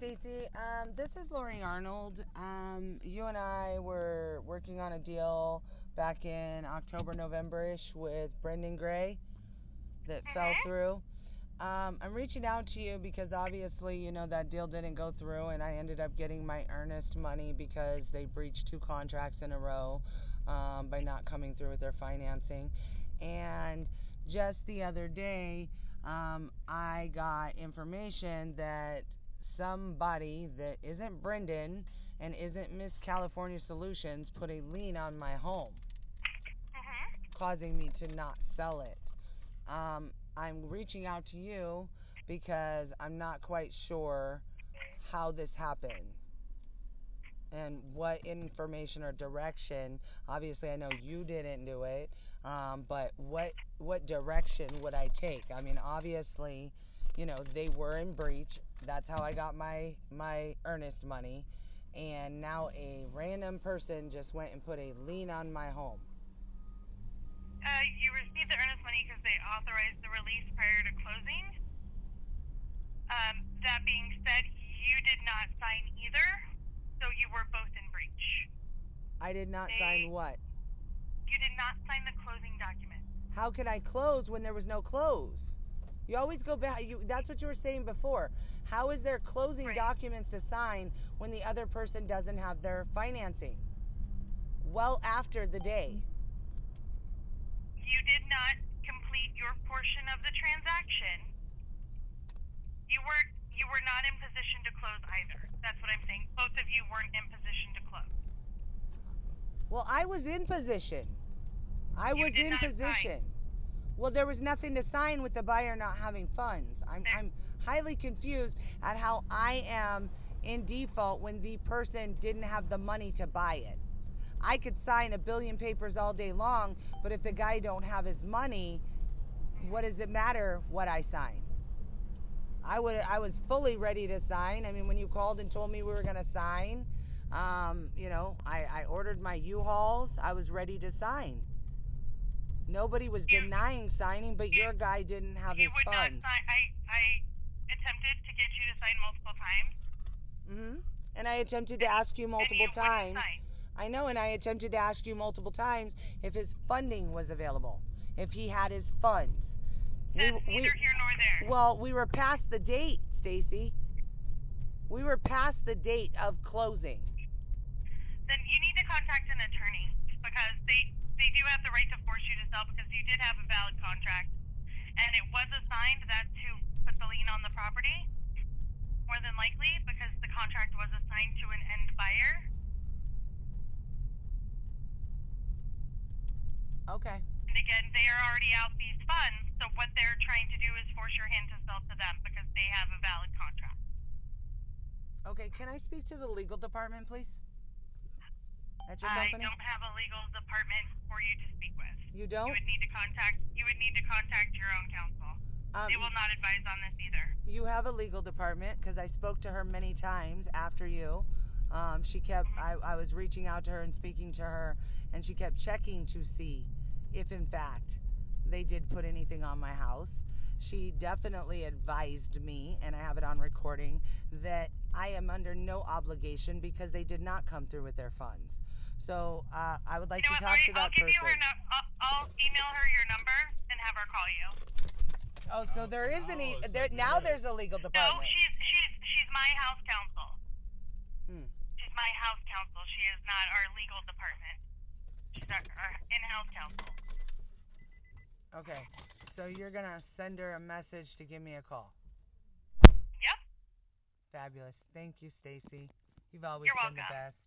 Stacey. This is Lori Arnold. You and I were working on a deal back in October, November-ish with Brendan Gray that fell through. I'm reaching out to you because obviously, that deal didn't go through, and I ended up getting my earnest money because they breached 2 contracts in a row by not coming through with their financing. And just the other day, I got information that somebody that isn't Brendan and isn't Miss California Solutions put a lien on my home, causing me to not sell it. I'm reaching out to you because I'm not quite sure how this happened and what information or direction. Obviously, I know you didn't do it, but what direction would I take? I mean, obviously, they were in breach. That's how I got my earnest money, and now a random person just went and put a lien on my home. You received the earnest money because they authorized the release prior to closing. That being said, you did not sign either, so you were both in breach. I did not sign what? You did not sign the closing document. How could I close when there was no close? You always go back. That's what you were saying before. How is there closing documents to sign when the other person doesn't have their financing? Well, after the day. You did not complete your portion of the transaction. You were not in position to close either. That's what I'm saying. Both of you weren't in position to close. Well, I was in position. I was in position. Well, there was nothing to sign with the buyer not having funds. I'm highly confused at how I am in default when the person didn't have the money to buy it. I could sign a billion papers all day long, but if the guy don't have his money, what does it matter what I sign? I was fully ready to sign. I mean, when you called and told me we were going to sign, I ordered my U-Hauls. I was ready to sign. Nobody was denying signing, but your guy didn't have his funds. You would not sign. I attempted to get you to sign multiple times. And I attempted to ask you multiple times. I know, and I attempted to ask you multiple times if his funding was available, if he had his funds. That's neither here nor there. Well, we were past the date, Stacey. We were past the date of closing. Then you need to contact an attorney because they do have the right to force you to sell because you did have a valid contract. And it was assigned that to put the lien on the property, more than likely, because the contract was assigned to an end buyer. Okay. And again, they are already out these funds, so what they're trying to do is force your hand to sell to them because they have a valid contract. Okay, can I speak to the legal department, please? At your company? I don't have a legal department for you to speak with. You don't? You would need to contact your own counsel. They will not advise on this either. You have a legal department because I spoke to her many times after you. She kept. I was reaching out to her and speaking to her, and she kept checking to see if, in fact, they did put anything on my house. She definitely advised me, and I have it on recording, that I am under no obligation because they did not come through with their funds. So I would like to talk to that person. I'll email her your number and have her call you. Oh, so there is now there's a legal department. No, she's my house counsel. She's my house counsel. She is not our legal department. She's our in-house counsel. Okay, so you're gonna send her a message to give me a call. Yep. Fabulous. Thank you, Stacey. You've always You're been welcome. the best.